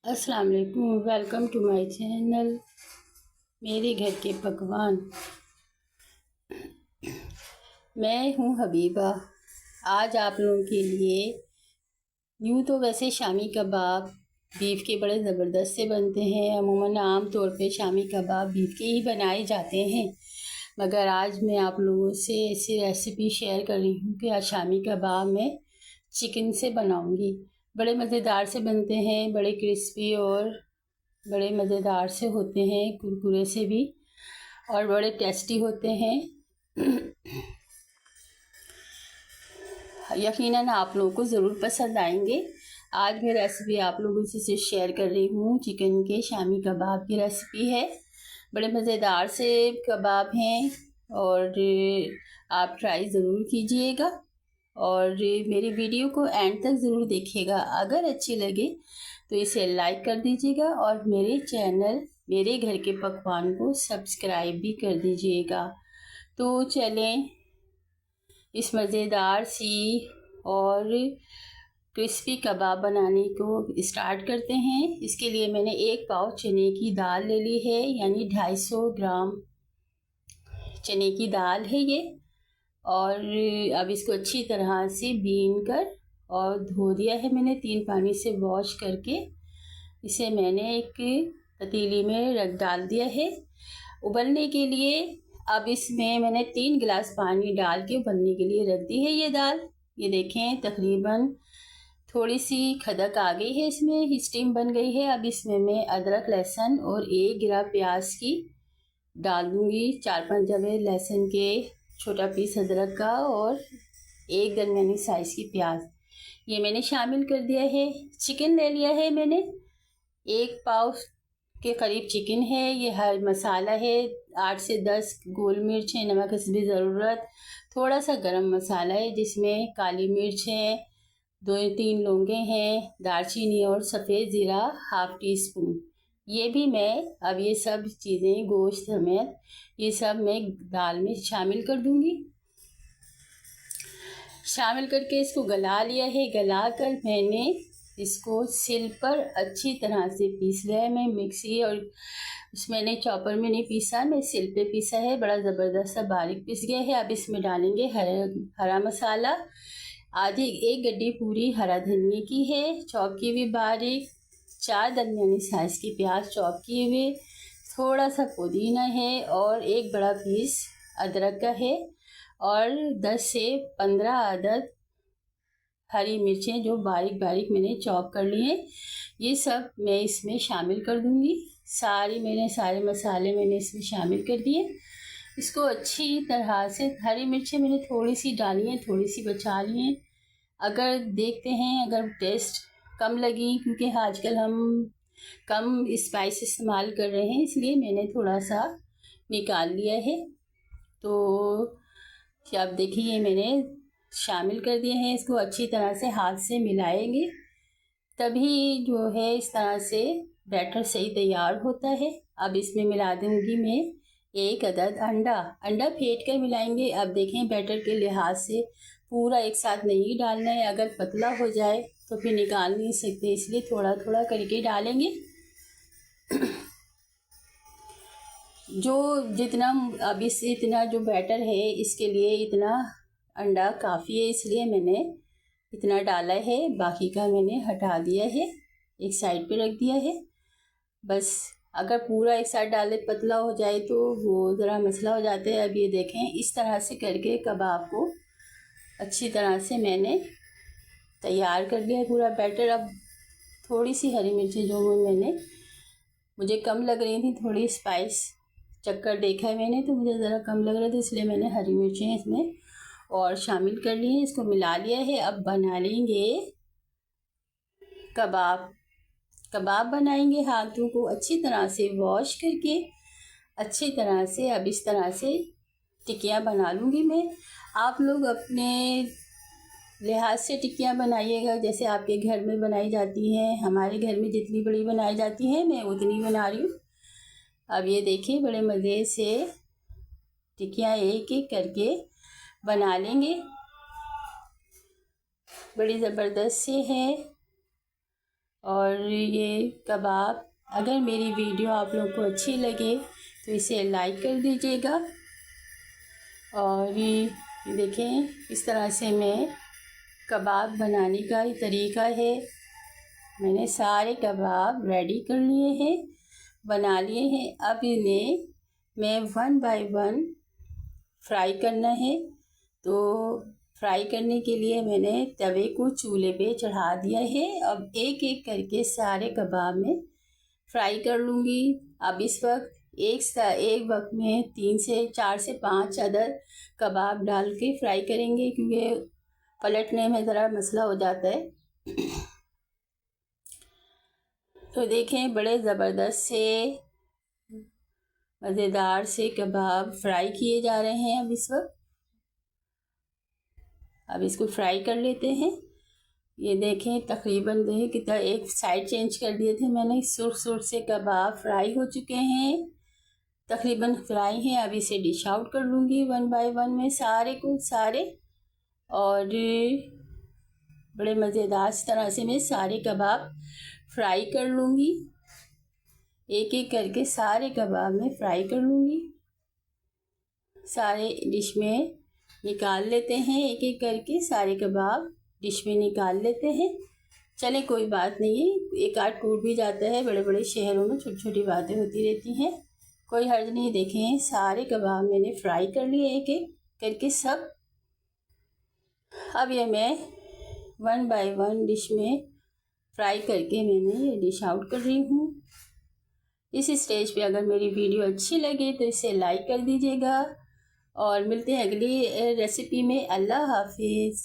अस्सलाम वालेकुम। Welcome to my channel मेरे घर के पकवान। मैं हूँ हबीबा। आज आप लोगों के लिए यूँ तो वैसे शामी कबाब बीफ के बड़े ज़बरदस्त से बनते हैं। अमूमन आम तौर पे शामी कबाब बीफ के ही बनाए जाते हैं, मगर आज मैं आप लोगों से ऐसी रेसिपी शेयर कर रही हूँ कि आज शामी कबाब मैं चिकन से बनाऊँगी। बड़े मज़ेदार से बनते हैं, बड़े क्रिस्पी और बड़े मज़ेदार से होते हैं, कुरकुरे से भी, और बड़े टेस्टी होते हैं। यकीनन आप लोगों को ज़रूर पसंद आएंगे। आज मैं रेसिपी आप लोगों से शेयर कर रही हूँ। चिकन के शामी कबाब की रेसिपी है। बड़े मज़ेदार से कबाब हैं और आप ट्राई ज़रूर कीजिएगा और मेरी वीडियो को एंड तक ज़रूर देखिएगा। अगर अच्छी लगे तो इसे लाइक कर दीजिएगा और मेरे चैनल मेरे घर के पकवान को सब्सक्राइब भी कर दीजिएगा। तो चलें इस मज़ेदार सी और क्रिस्पी कबाब बनाने को स्टार्ट करते हैं। इसके लिए मैंने 1 पाव चने की दाल ले ली है, यानी 250 ग्राम चने की दाल है ये। और अब इसको अच्छी तरह से बीन कर और धो दिया है मैंने 3 पानी से वॉश करके। इसे मैंने एक पतीली में रख डाल दिया है उबलने के लिए। अब इसमें मैंने 3 गिलास पानी डाल के उबलने के लिए रख दी है ये दाल। ये देखें तकरीबन थोड़ी सी खदक आ गई है, इसमें स्टीम बन गई है। अब इसमें मैं अदरक लहसुन और 1 गिरा प्याज की डाल दूँगी। 4-5 जवे लहसुन के छोटा पीस अदरक का और 1 दरमियानी साइज़ की प्याज ये मैंने शामिल कर दिया है। चिकन ले लिया है मैंने, 1 पाव के करीब चिकन है। ये हर मसाला है, 8 से 10 गोल मिर्च है, नमक हस्बे ज़रूरत, थोड़ा सा गरम मसाला है जिसमें काली मिर्च है, 2-3 लौंगे हैं, दालचीनी और सफ़ेद ज़ीरा ½ टी स्पून। ये भी मैं अब ये सब चीज़ें गोश्त समेत ये सब मैं दाल में शामिल कर दूंगी। शामिल करके इसको गला लिया है। गला कर मैंने इसको सिल पर अच्छी तरह से पीस लिया है। मैं मिक्सी और मैंने चॉपर में नहीं पीसा, मैं सिल पे पीसा है। बड़ा ज़बरदस्त सा बारीक पीस गया है। अब इसमें डालेंगे हरा मसाला, आधी 1 गड्डी पूरी हरा धनिया की है चॉप की हुई बारीक, 4 दरमियानी साइज़ की प्याज चॉप किए हुए, थोड़ा सा पुदीना है और 1 बड़ा पीस अदरक का है और 10 से 15 अदद हरी मिर्चें जो बारीक बारीक मैंने चॉप कर ली हैं। ये सब मैं इसमें शामिल कर दूंगी। सारे मसाले मैंने इसमें शामिल कर दिए। इसको अच्छी तरह से, हरी मिर्चें मैंने थोड़ी सी डाली हैं, थोड़ी सी बचा ली हैं। अगर देखते हैं अगर टेस्ट कम लगी, क्योंकि आजकल हम कम स्पाइस इस्तेमाल कर रहे हैं, इसलिए मैंने थोड़ा सा निकाल लिया है। तो अब देखिए मैंने शामिल कर दिए हैं। इसको अच्छी तरह से हाथ से मिलाएंगे, तभी जो है इस तरह से बैटर सही तैयार होता है। अब इसमें मिला दूंगी मैं 1 अदद अंडा फेंट कर मिलाएंगे। अब देखें बैटर के लिहाज से पूरा एक साथ नहीं डालना है, अगर पतला हो जाए तो फिर निकाल नहीं सकते, इसलिए थोड़ा थोड़ा करके डालेंगे। जो जितना अब इससे इतना जो बैटर है इसके लिए इतना अंडा काफ़ी है, इसलिए मैंने इतना डाला है। बाकी का मैंने हटा दिया है, एक साइड पे रख दिया है। बस अगर पूरा एक साथ डाले पतला हो जाए तो वो ज़रा मसला हो जाता है। अब ये देखें इस तरह से करके कबाब को अच्छी तरह से मैंने तैयार कर लिया है पूरा बैटर। अब थोड़ी सी हरी मिर्ची जो मुझे कम लग रही थी, थोड़ी स्पाइस चक्कर देखा है मैंने तो मुझे ज़रा कम लग रहा था, इसलिए मैंने हरी मिर्चें इसमें और शामिल कर ली है। इसको मिला लिया है। अब बना लेंगे कबाब बनाएंगे। हाथों को अच्छी तरह से वॉश करके अच्छी तरह से अब इस तरह से टिक्कियाँ बना लूँगी मैं। आप लोग अपने लिहाज से टिक्कियाँ बनाइएगा, जैसे आपके घर में बनाई जाती हैं। हमारे घर में जितनी बड़ी बनाई जाती हैं मैं उतनी बना रही हूँ। अब ये देखिए बड़े मज़े से टिक्कियाँ एक एक करके बना लेंगे। बड़ी ज़बरदस्त से है और ये कबाब, अगर मेरी वीडियो आप लोगों को अच्छी लगे तो इसे लाइक कर दीजिएगा। और ये देखें इस तरह से मैं कबाब बनाने का ही तरीका है। मैंने सारे कबाब रेडी कर लिए हैं, बना लिए हैं। अब इन्हें मैं 1 बाय 1 फ्राई करना है। तो फ्राई करने के लिए मैंने तवे को चूल्हे पे चढ़ा दिया है। अब एक एक करके सारे कबाब में फ्राई कर लूँगी। अब इस वक्त एक वक्त में 3 से 4 से 5 अदर कबाब डाल के फ्राई करेंगे, क्योंकि पलटने में ज़रा मसला हो जाता है। तो देखें बड़े ज़बरदस्त से मज़ेदार से कबाब फ्राई किए जा रहे हैं। अब इसको फ्राई कर लेते हैं। ये देखें तकरीबन देखें कितना, एक साइड चेंज कर दिए थे मैंने। सुर्ख से कबाब फ्राई हो चुके हैं, तकरीबन फ्राई हैं। अब इसे डिश आउट कर लूँगी 1 बाय 1 में सारे और बड़े मज़ेदार तरह से मैं सारे कबाब फ्राई कर लूँगी। एक एक करके सारे कबाब में फ्राई कर लूँगी। सारे डिश में निकाल लेते हैं, एक एक करके सारे कबाब डिश में निकाल लेते हैं। चले कोई बात नहीं, एक आध टूट भी जाता है। बड़े बड़े शहरों में छोटी छोटी बातें होती रहती हैं, कोई हर्ज नहीं। देखें सारे कबाब मैंने फ्राई कर लिए एक एक करके सब। अब ये मैं 1 बाय 1 डिश में फ्राई करके मैंने ये डिश आउट कर रही हूँ। इस स्टेज पे अगर मेरी वीडियो अच्छी लगे तो इसे लाइक कर दीजिएगा। और मिलते हैं अगली रेसिपी में। अल्लाह हाफिज़।